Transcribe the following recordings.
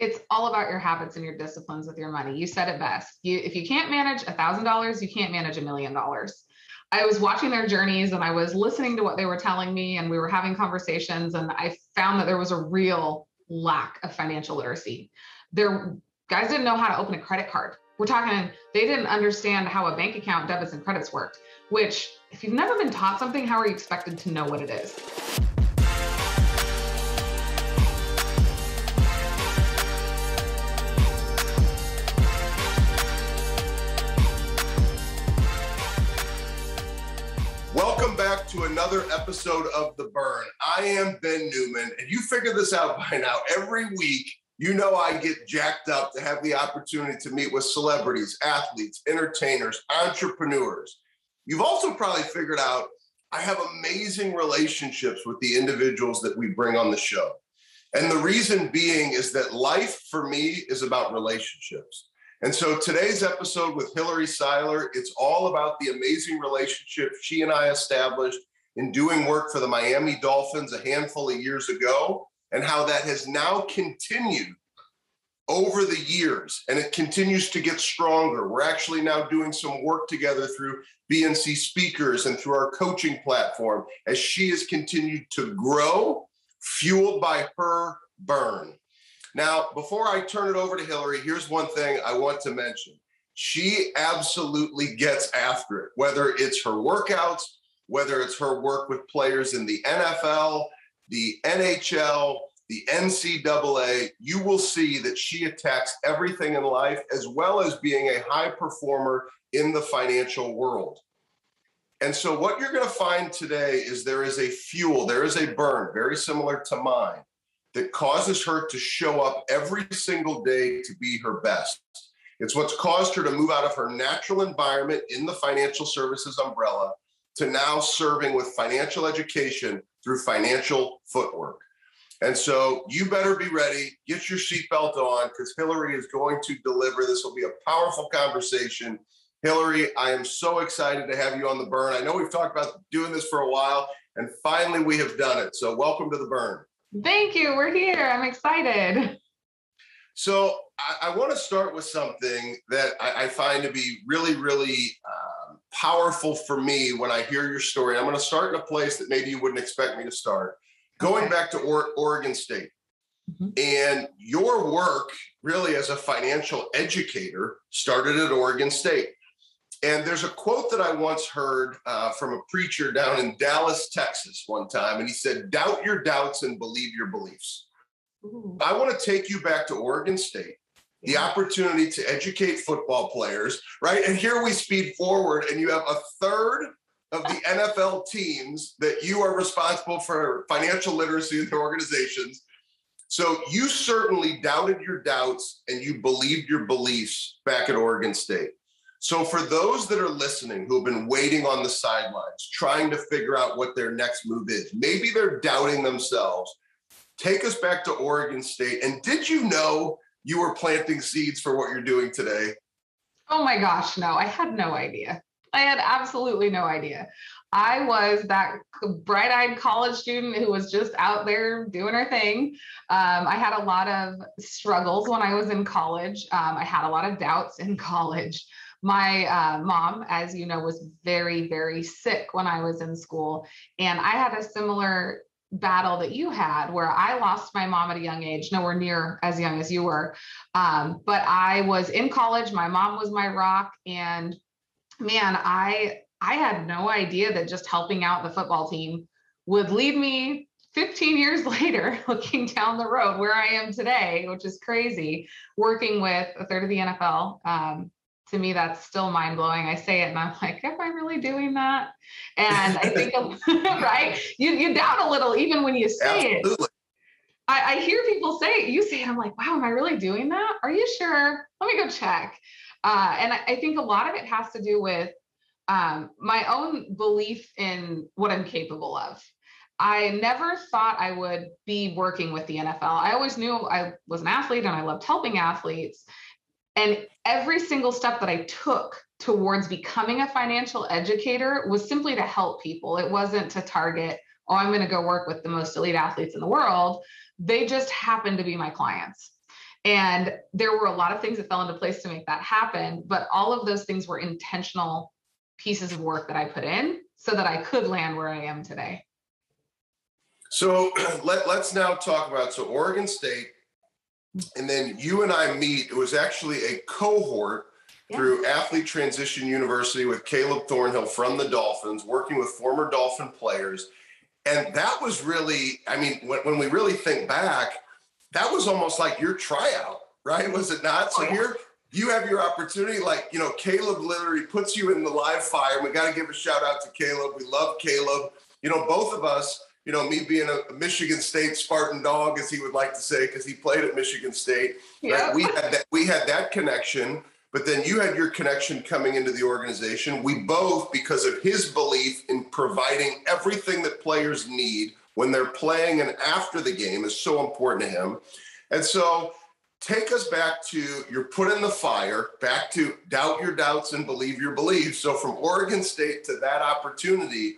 it's all about your habits and your disciplines with your money. You said it best. If you can't manage $1,000, you can't manage $1 million. I was watching their journeys and I was listening to what they were telling me, and we were having conversations, and I found that there was a real lack of financial literacy. Their guys didn't know how to open a credit card. We're talking, they didn't understand how a bank account debits and credits worked, which if you've never been taught something, how are you expected to know what it is? Welcome back to another episode of The Burn. I am Ben Newman, and you figured this out by now. Every week, you know I get jacked up to have the opportunity to meet with celebrities, athletes, entertainers, entrepreneurs. You've also probably figured out I have amazing relationships with the individuals that we bring on the show. And the reason being is that life for me is about relationships. And so today's episode with Hillary Seiler, it's all about the amazing relationship she and I established in doing work for the Miami Dolphins a handful of years ago, and how that has now continued over the years, and it continues to get stronger. We're actually now doing some work together through BNC Speakers and through our coaching platform as she has continued to grow, fueled by her burn. Now, before I turn it over to Hillary, here's one thing I want to mention. She absolutely gets after it, whether it's her workouts, whether it's her work with players in the NFL, the NHL, the NCAA. You will see that she attacks everything in life, as well as being a high performer in the financial world. And so what you're going to find today is there is a fuel, there is a burn, very similar to mine, that causes her to show up every single day to be her best. It's what's caused her to move out of her natural environment in the financial services umbrella to now serving with financial education through Financial Footwork. And so you better be ready, get your seatbelt on, because Hillary is going to deliver. This will be a powerful conversation. Hillary, I am so excited to have you on The Burn. I know we've talked about doing this for a while, and finally we have done it. So welcome to The Burn. Thank you. We're here. I'm excited. So I want to start with something that I find to be really, really powerful for me when I hear your story. I'm going to start in a place that maybe you wouldn't expect me to start. Going back to Oregon State. And your work really as a financial educator started at Oregon State. And there's a quote that I once heard from a preacher down in Dallas, Texas one time. And he said, "Doubt your doubts and believe your beliefs." Ooh. I want to take you back to Oregon State, the opportunity to educate football players, right? And here we speed forward and you have a third of the NFL teams that you are responsible for financial literacy in their organizations. So you certainly doubted your doubts and you believed your beliefs back at Oregon State. So for those that are listening who have been waiting on the sidelines, trying to figure out what their next move is, maybe they're doubting themselves, take us back to Oregon State. And did you know you were planting seeds for what you're doing today? Oh my gosh, no, I had no idea. I had absolutely no idea. I was that bright-eyed college student who was just out there doing her thing. I had a lot of struggles when I was in college. I had a lot of doubts in college. My mom, as you know, was very, very sick when I was in school. And I had a similar battle that you had where I lost my mom at a young age, nowhere near as young as you were. But I was in college. My mom was my rock. And man, I had no idea that just helping out the football team would lead me 15 years later, looking down the road where I am today, which is crazy, working with a third of the NFL. To me, that's still mind blowing. I say it and I'm like, am I really doing that? And I think, right? You doubt a little, even when you say Absolutely. it. I hear people say it, you say it, I'm like, wow, am I really doing that? Are you sure? Let me go check. And I think a lot of it has to do with my own belief in what I'm capable of. I never thought I would be working with the NFL. I always knew I was an athlete and I loved helping athletes. And every single step that I took towards becoming a financial educator was simply to help people. It wasn't to target, oh, I'm going to go work with the most elite athletes in the world. They just happened to be my clients. And there were a lot of things that fell into place to make that happen. But all of those things were intentional pieces of work that I put in so that I could land where I am today. So let's now talk about, so Oregon State, and then you and I meet. It was actually a cohort through Athlete Transition University with Caleb Thornhill from the Dolphins, working with former Dolphin players. And that was really, I mean, when we really think back, that was almost like your tryout, right? Was it not? So here you have your opportunity, like, you know, Caleb literally puts you in the live fire. We got to give a shout out to Caleb. We love Caleb. You know, both of us, you know, me being a Michigan State Spartan dog, as he would like to say, because he played at Michigan State, right? We had that connection, but then you had your connection coming into the organization. We both, because of his belief in providing everything that players need when they're playing and after the game, is so important to him. And so take us back to, you're put in the fire, back to doubt your doubts and believe your beliefs. So from Oregon State to that opportunity,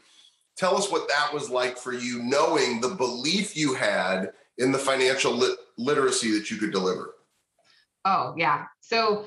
tell us what that was like for you, knowing the belief you had in the financial literacy that you could deliver. Oh, yeah. So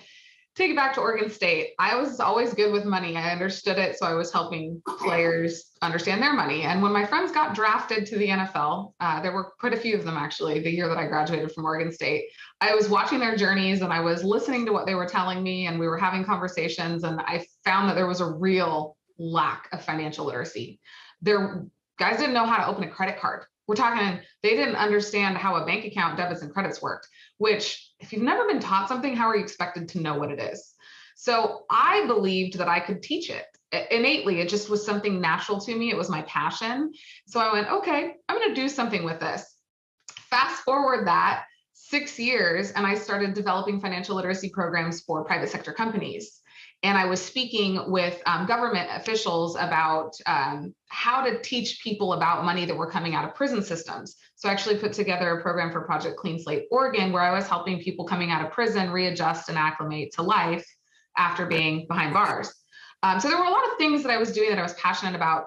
take it back to Oregon State. I was always good with money. I understood it. So I was helping players understand their money. And when my friends got drafted to the NFL, there were quite a few of them actually, the year that I graduated from Oregon State, I was watching their journeys and I was listening to what they were telling me, and we were having conversations. And I found that there was a real lack of financial literacy. Their guys didn't know how to open a credit card. We're talking, they didn't understand how a bank account debits and credits worked, which if you've never been taught something, how are you expected to know what it is? So I believed that I could teach it innately. It just was something natural to me. It was my passion. So I went, okay, I'm going to do something with this. Fast forward that 6 years, and I started developing financial literacy programs for private sector companies. And I was speaking with government officials about how to teach people about money that were coming out of prison systems. So I actually put together a program for Project Clean Slate Oregon, where I was helping people coming out of prison readjust and acclimate to life after being behind bars. So there were a lot of things that I was doing that I was passionate about.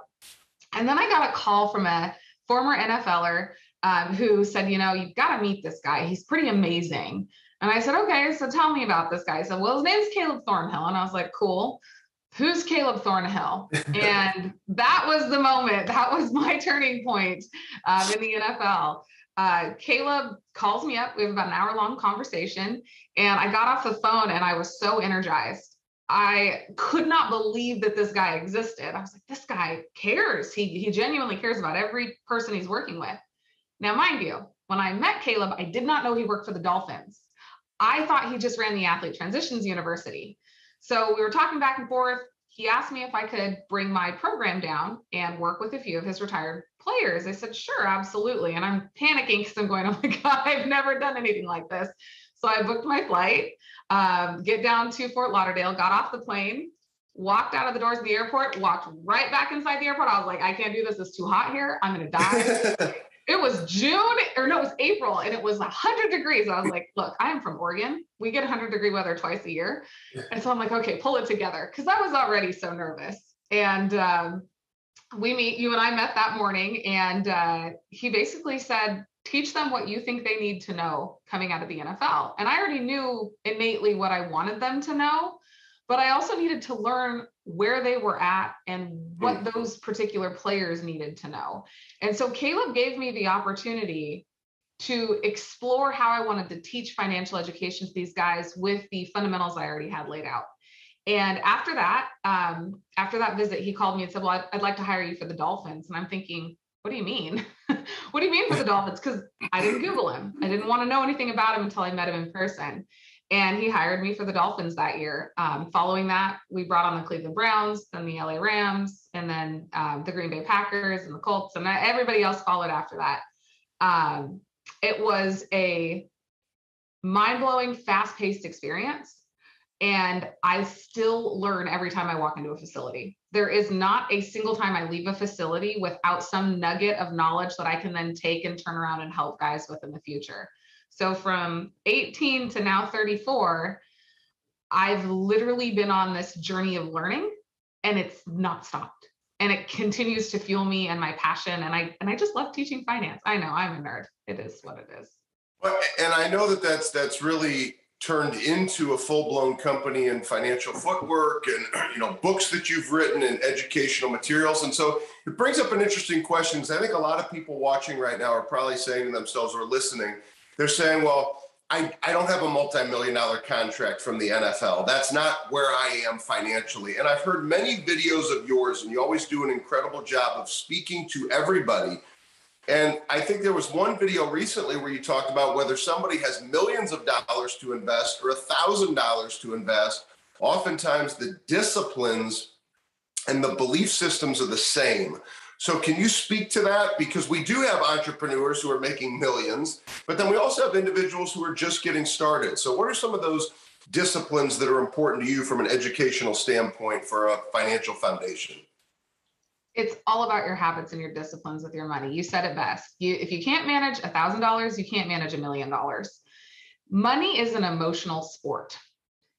And then I got a call from a former NFLer who said, you know, you've got to meet this guy. He's pretty amazing. And I said, okay, so tell me about this guy. He said, well, his name's Caleb Thornhill. And I was like, cool. Who's Caleb Thornhill? And that was the moment. That was my turning point in the NFL. Caleb calls me up. We have about an hour-long conversation. And I got off the phone and I was so energized. I could not believe that this guy existed. I was like, this guy cares. He genuinely cares about every person he's working with. Now, mind you, when I met Caleb, I did not know he worked for the Dolphins. I thought he just ran the Athlete Transitions University. So we were talking back and forth. He asked me if I could bring my program down and work with a few of his retired players. I said, sure, absolutely. And I'm panicking because I'm going, oh my God, I've never done anything like this. So I booked my flight, get down to Fort Lauderdale, got off the plane, walked out of the doors of the airport, walked right back inside the airport. I was like, I can't do this. It's too hot here. I'm going to die. It was it was April, and it was 100 degrees. I was like, look, I am from Oregon. We get 100-degree weather twice a year. And so I'm like, okay, pull it together. Because I was already so nervous. And you and I met that morning, and he basically said, teach them what you think they need to know coming out of the NFL. And I already knew innately what I wanted them to know, but I also needed to learn where they were at and what those particular players needed to know. And so Caleb gave me the opportunity to explore how I wanted to teach financial education to these guys with the fundamentals I already had laid out. And after that visit, he called me and said, well, I'd like to hire you for the Dolphins. And I'm thinking, what do you mean? What do you mean for the Dolphins? Because I didn't Google him. I didn't want to know anything about him until I met him in person. And he hired me for the Dolphins that year. Following that, we brought on the Cleveland Browns, then the LA Rams, and then the Green Bay Packers and the Colts, and everybody else followed after that. It was a mind-blowing, fast-paced experience. And I still learn every time I walk into a facility. There is not a single time I leave a facility without some nugget of knowledge that I can then take and turn around and help guys with in the future. So from 18 to now 34, I've literally been on this journey of learning, and it's not stopped. And it continues to fuel me and my passion. And I just love teaching finance. I know I'm a nerd. It is what it is. Well, and I know that that's really turned into a full-blown company in financial footwork and books that you've written and educational materials. And so it brings up an interesting question, because I think a lot of people watching right now are probably saying to themselves or listening, they're saying, well, I don't have a multi-million-dollar contract from the NFL. That's not where I am financially. And I've heard many videos of yours, and you always do an incredible job of speaking to everybody. And I think there was one video recently where you talked about whether somebody has millions of dollars to invest or $1,000 to invest. Oftentimes the disciplines and the belief systems are the same. So can you speak to that? Because we do have entrepreneurs who are making millions, but then we also have individuals who are just getting started. So what are some of those disciplines that are important to you from an educational standpoint for a financial foundation? It's all about your habits and your disciplines with your money. You said it best. If you can't manage $1,000, you can't manage $1 million. Money is an emotional sport.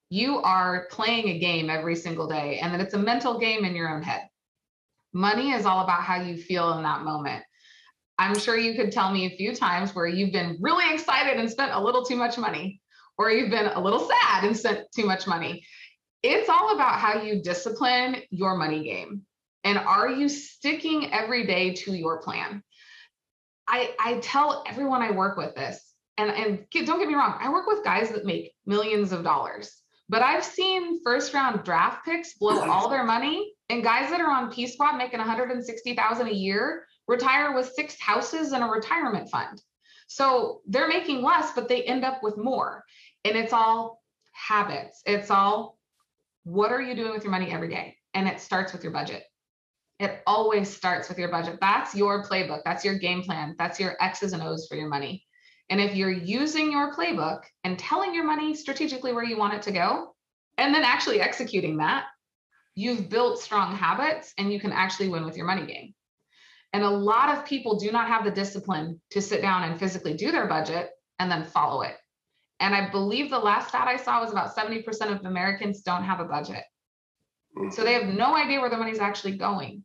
You are playing a game every single day, and then it's a mental game in your own head. Money is all about how you feel in that moment. I'm sure you could tell me a few times where you've been really excited and spent a little too much money, or you've been a little sad and spent too much money. It's all about how you discipline your money game. And are you sticking every day to your plan? I tell everyone I work with this, and don't get me wrong, I work with guys that make millions of dollars, but I've seen first round draft picks blow all their money, and guys that are on P Squad making $160,000 a year retire with 6 houses and a retirement fund. So they're making less, but they end up with more. And it's all habits. It's all, what are you doing with your money every day? And it starts with your budget. It always starts with your budget. That's your playbook. That's your game plan. That's your X's and O's for your money. And if you're using your playbook and telling your money strategically where you want it to go, and then actually executing that, you've built strong habits and you can actually win with your money game. And a lot of people do not have the discipline to sit down and physically do their budget and then follow it. And I believe the last stat I saw was about 70% of Americans don't have a budget. So they have no idea where the money's actually going.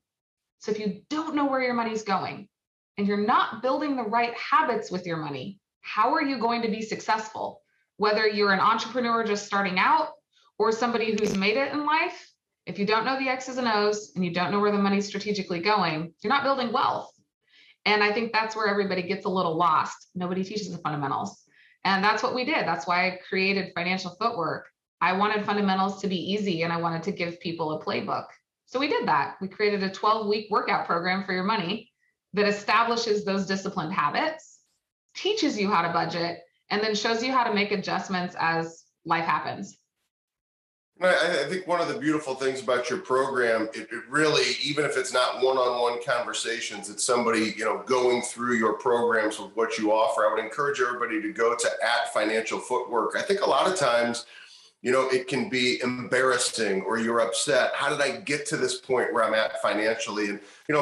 So if you don't know where your money's going and you're not building the right habits with your money, how are you going to be successful? Whether you're an entrepreneur just starting out or somebody who's made it in life, if you don't know the X's and O's and you don't know where the money's strategically going, you're not building wealth. And I think that's where everybody gets a little lost. Nobody teaches the fundamentals. And that's what we did. That's why I created Financial Footwork. I wanted fundamentals to be easy, and I wanted to give people a playbook. So we did that. We created a 12-week workout program for your money that establishes those disciplined habits, teaches you how to budget, and then shows you how to make adjustments as life happens. I think one of the beautiful things about your program, it really, even if it's not one-on-one conversations, it's somebody, going through your programs with what you offer. I would encourage everybody to go to @Financial Footwork. I think a lot of times, it can be embarrassing or you're upset. How did I get to this point where I'm at financially? And,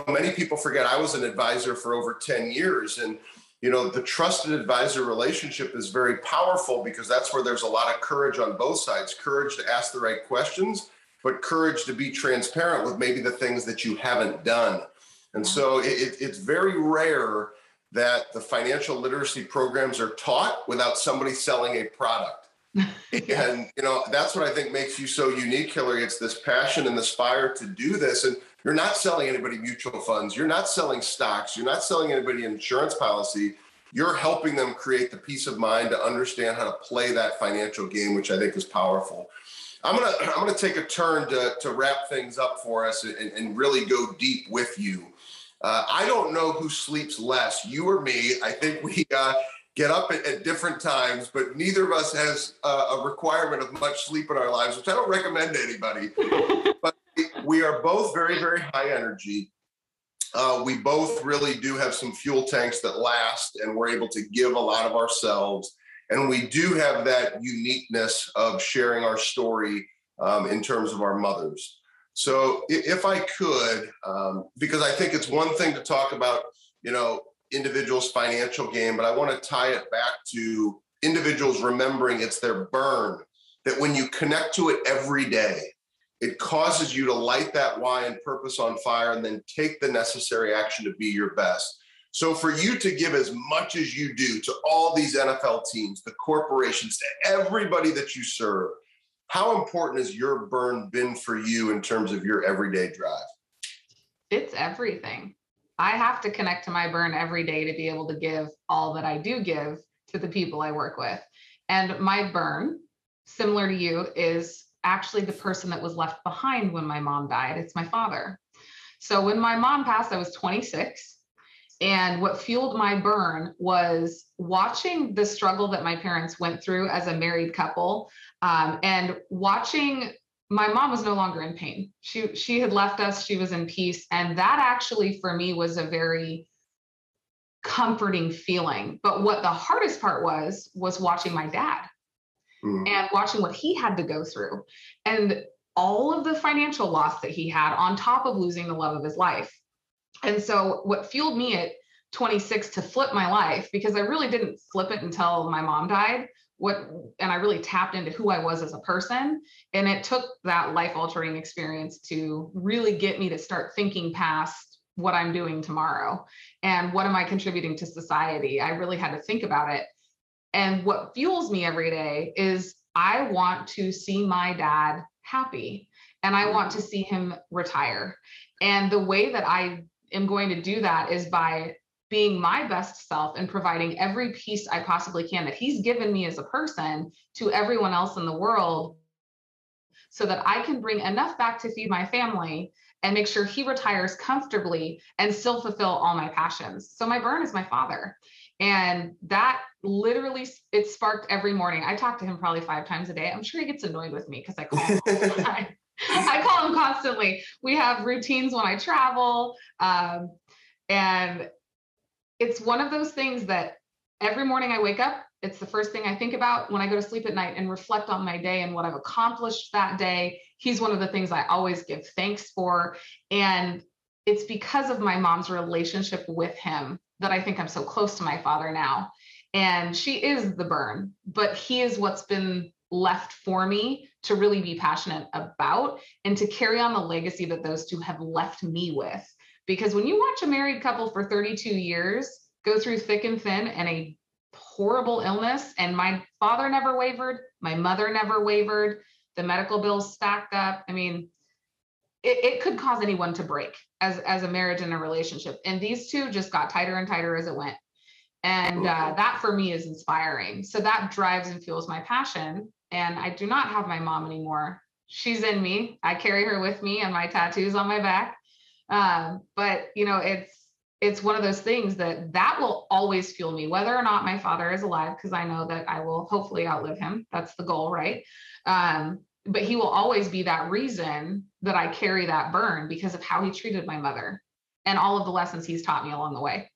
many people forget I was an advisor for over 10 years. And, the trusted advisor relationship is very powerful because that's where there's a lot of courage on both sides, courage to ask the right questions, but courage to be transparent with maybe the things that you haven't done. And so it's very rare that the financial literacy programs are taught without somebody selling a product. And, that's what I think makes you so unique, Hillary. It's this passion and this fire to do this. And you're not selling anybody mutual funds. You're not selling stocks. You're not selling anybody an insurance policy. You're helping them create the peace of mind to understand how to play that financial game, which I think is powerful. I'm gonna take a turn to wrap things up for us and really go deep with you. I don't know who sleeps less, you or me. I think we get up at different times, but neither of us has a requirement of much sleep in our lives, which I don't recommend to anybody. But we are both very, very high energy. We both really do have some fuel tanks that last, and we're able to give a lot of ourselves. And we do have that uniqueness of sharing our story in terms of our mothers. So if I could, because I think it's one thing to talk about, individuals' financial game, but I want to tie it back to individuals remembering it's their burn, that when you connect to it every day, it causes you to light that why and purpose on fire and then take the necessary action to be your best. So for you to give as much as you do to all these NFL teams, the corporations, to everybody that you serve, how important has your burn been for you in terms of your everyday drive? It's everything. I have to connect to my burn every day to be able to give all that I do give to the people I work with. And my burn, similar to you, is actually the person that was left behind when my mom died. It's my father. So when my mom passed, I was 26. And what fueled my burn was watching the struggle that my parents went through as a married couple, and watching my mom was no longer in pain. She had left us. She was in peace. And that actually for me was a very comforting feeling. But what the hardest part was watching my dad and watching what he had to go through and all of the financial loss that he had on top of losing the love of his life. And so what fueled me at 26 to flip my life, because I really didn't flip it until my mom died, and I really tapped into who I was as a person. And it took that life-altering experience to really get me to start thinking past what I'm doing tomorrow and what am I contributing to society. I really had to think about it. And what fuels me every day is I want to see my dad happy and I want to see him retire. And the way that I am going to do that is by being my best self and providing every piece I possibly can that he's given me as a person to everyone else in the world so that I can bring enough back to feed my family and make sure he retires comfortably and still fulfill all my passions. So my burn is my father. And that literally, it sparked every morning. I talk to him probably 5 times a day. I'm sure he gets annoyed with me because I call him all the time. I call him constantly. We have routines when I travel. And it's one of those things that every morning I wake up, it's the first thing I think about when I go to sleep at night and reflect on my day and what I've accomplished that day. He's one of the things I always give thanks for. And it's because of my mom's relationship with him that I think I'm so close to my father now. And she is the burn, but he is what's been left for me to really be passionate about and to carry on the legacy that those two have left me with. Because when you watch a married couple for 32 years go through thick and thin and a horrible illness, and my father never wavered, my mother never wavered, the medical bills stacked up. I mean, it could cause anyone to break as a marriage and a relationship. And these two just got tighter and tighter as it went. And that for me is inspiring. So that drives and fuels my passion. And I do not have my mom anymore. She's in me. I carry her with me and my tattoos on my back. But you know, it's one of those things that will always fuel me, whether or not my father is alive, because I know that I will hopefully outlive him. That's the goal, right? But he will always be that reason that I carry that burn because of how he treated my mother and all of the lessons he's taught me along the way.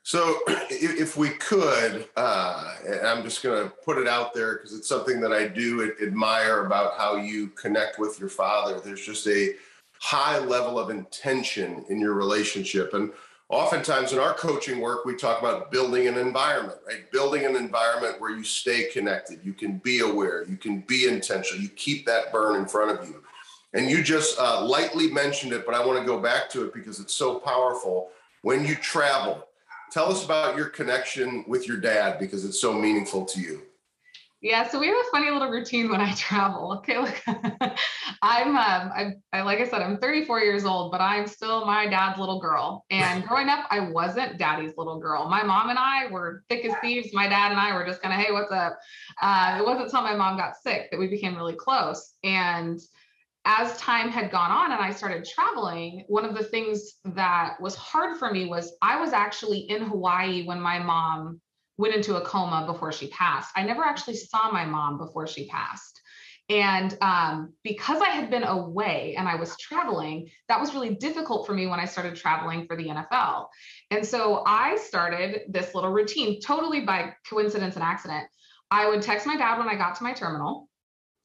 So if we could, and I'm just going to put it out there because it's something that I do admire about how you connect with your father. There's just a high level of intention in your relationship. And oftentimes in our coaching work, we talk about building an environment, right? Building an environment where you stay connected, you can be aware, you can be intentional, you keep that burn in front of you. And you just lightly mentioned it, but I want to go back to it because it's so powerful. When you travel, tell us about your connection with your dad because it's so meaningful to you. Yeah, so we have a funny little routine when I travel. Okay, look, I'm like I said, I'm 34 years old, but I'm still my dad's little girl. And growing up, I wasn't daddy's little girl. My mom and I were thick as thieves. My dad and I were just kind of, hey, what's up? It wasn't until my mom got sick that we became really close. And as time had gone on and I started traveling, one of the things that was hard for me was I was actually in Hawaii when my mom went into a coma before she passed. I never actually saw my mom before she passed. And because I had been away and I was traveling, that was really difficult for me when I started traveling for the NFL. And so I started this little routine totally by coincidence and accident. I would text my dad when I got to my terminal.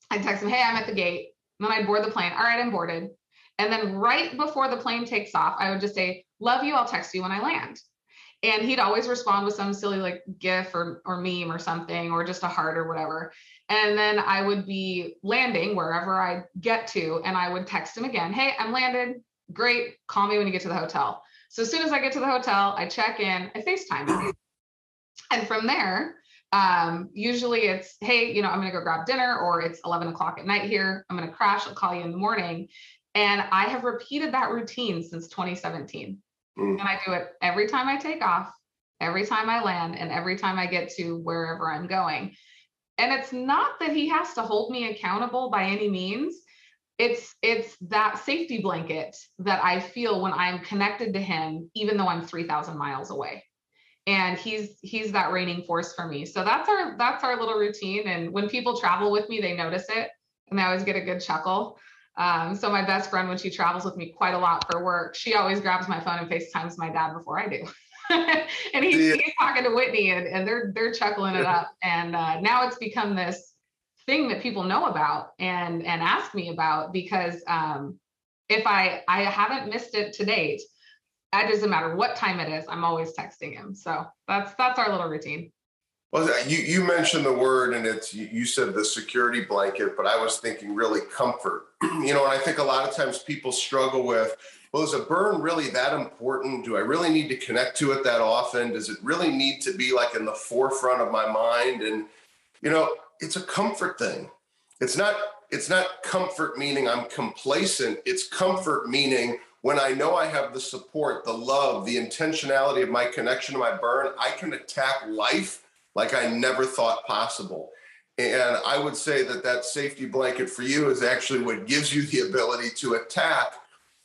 I'd text him, hey, I'm at the gate. And then I'd board the plane. All right, I'm boarded. And then right before the plane takes off, I would just say, love you, I'll text you when I land. And he'd always respond with some silly like GIF or meme or something, or just a heart or whatever. And then I would be landing wherever I get to, and I would text him again. Hey, I'm landed. Great. Call me when you get to the hotel. So as soon as I get to the hotel, I check in, I FaceTime. And from there, usually it's, hey, I'm going to go grab dinner, or it's 11 o'clock at night here. I'm going to crash. I'll call you in the morning. And I have repeated that routine since 2017. And I do it every time I take off, every time I land, and every time I get to wherever I'm going. And it's not that he has to hold me accountable by any means. It's that safety blanket that I feel when I'm connected to him, even though I'm 3,000 miles away. And he's that reigning force for me. So that's our little routine. And when people travel with me, they notice it, and they always get a good chuckle. So my best friend, when she travels with me quite a lot for work, she always grabs my phone and FaceTimes my dad before I do. And he's talking to Whitney, and they're chuckling it up. And now it's become this thing that people know about and ask me about, because if I haven't missed it to date, it doesn't matter what time it is, I'm always texting him. So that's our little routine. Well, you mentioned the word, and you said the security blanket, but I was thinking really comfort. And I think a lot of times people struggle with, well, is a burn really that important? Do I really need to connect to it that often? Does it really need to be like in the forefront of my mind? And, it's a comfort thing. It's not comfort meaning I'm complacent. It's comfort meaning when I know I have the support, the love, the intentionality of my connection to my burn, I can attack life like I never thought possible. And I would say that safety blanket for you is actually what gives you the ability to attack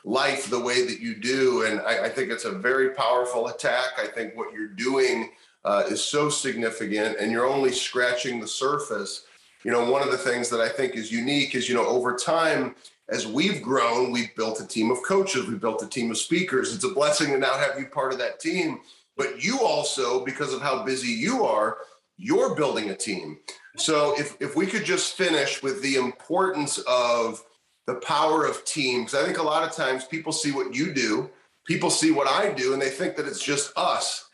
life the way that you do. And I think it's a very powerful attack. I think what you're doing is so significant, and you're only scratching the surface. One of the things that I think is unique is, over time, as we've grown, we've built a team of coaches, we've built a team of speakers. It's a blessing to now have you part of that team. But you also, because of how busy you are, you're building a team. So if we could just finish with the importance of the power of teams. I think a lot of times people see what you do, people see what I do, and they think that it's just us.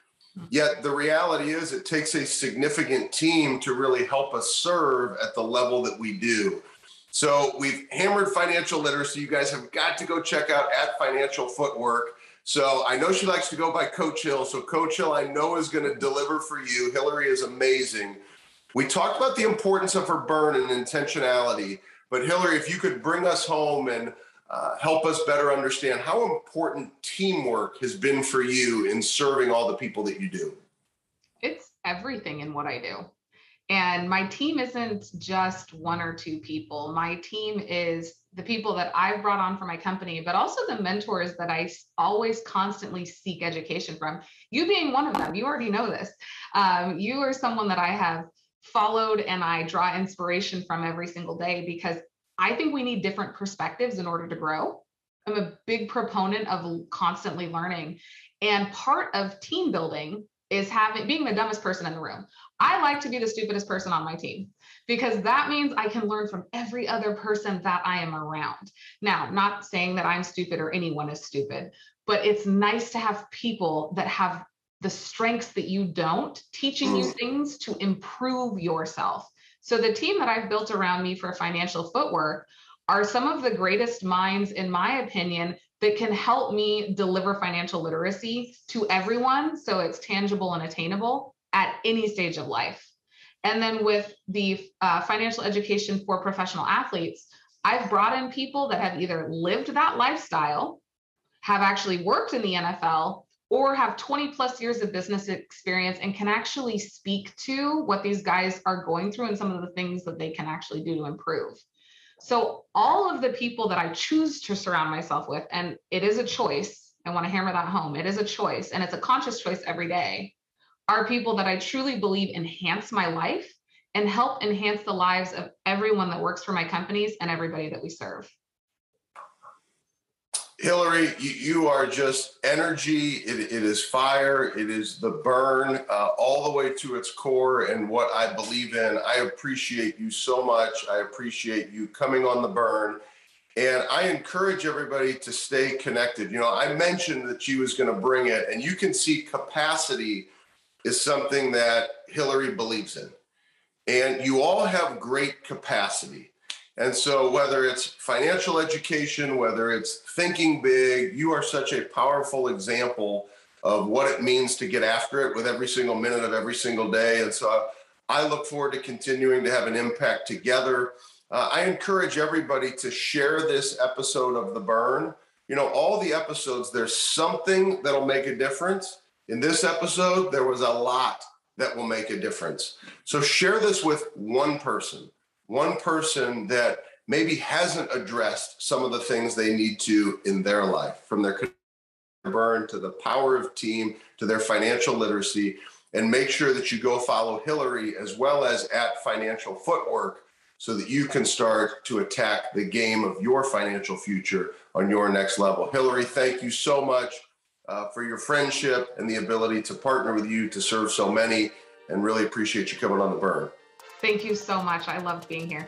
Yet the reality is it takes a significant team to really help us serve at the level that we do. So we've hammered financial literacy. You guys have got to go check out at Financial Footwork. So I know she likes to go by Coach Hill. So Coach Hill, I know, is going to deliver for you. Hillary is amazing. We talked about the importance of her burn and intentionality. But Hillary, if you could bring us home and help us better understand how important teamwork has been for you in serving all the people that you do. It's everything in what I do. And my team isn't just one or two people. My team is the people that I've brought on for my company, but also the mentors that I always constantly seek education from. You being one of them, you already know this. You are someone that I have followed and I draw inspiration from every single day, because I think we need different perspectives in order to grow. I'm a big proponent of constantly learning. And part of team building is being the dumbest person in the room. I like to be the stupidest person on my team, because that means I can learn from every other person that I am around. Now, not saying that I'm stupid or anyone is stupid, but it's nice to have people that have the strengths that you don't, teaching you things to improve yourself. So the team that I've built around me for Financial Footwork are some of the greatest minds, in my opinion, that can help me deliver financial literacy to everyone, so it's tangible and attainable at any stage of life. And then with the financial education for professional athletes, I've brought in people that have either lived that lifestyle, have actually worked in the NFL, or have 20 plus years of business experience and can actually speak to what these guys are going through and some of the things that they can actually do to improve. So all of the people that I choose to surround myself with, and it is a choice, I want to hammer that home, it is a choice, and it's a conscious choice every day, are people that I truly believe enhance my life and help enhance the lives of everyone that works for my companies and everybody that we serve. Hillary, you are just energy. It is fire. It is the burn all the way to its core and what I believe in. I appreciate you so much. I appreciate you coming on the burn. And I encourage everybody to stay connected. I mentioned that she was going to bring it, and you can see capacity is something that Hillary believes in. And you all have great capacity. And so whether it's financial education, whether it's thinking big, you are such a powerful example of what it means to get after it with every single minute of every single day. And so I look forward to continuing to have an impact together. I encourage everybody to share this episode of The Burn. You know, all the episodes, there's something that'll make a difference. In this episode, there was a lot that will make a difference. So share this with one person that maybe hasn't addressed some of the things they need to in their life, from their burn to the power of team to their financial literacy. And make sure that you go follow Hillary as well as at Financial Footwork so that you can start to attack the game of your financial future on your next level. Hillary, thank you so much for your friendship and the ability to partner with you to serve so many, and really appreciate you coming on The Burn. Thank you so much. I loved being here.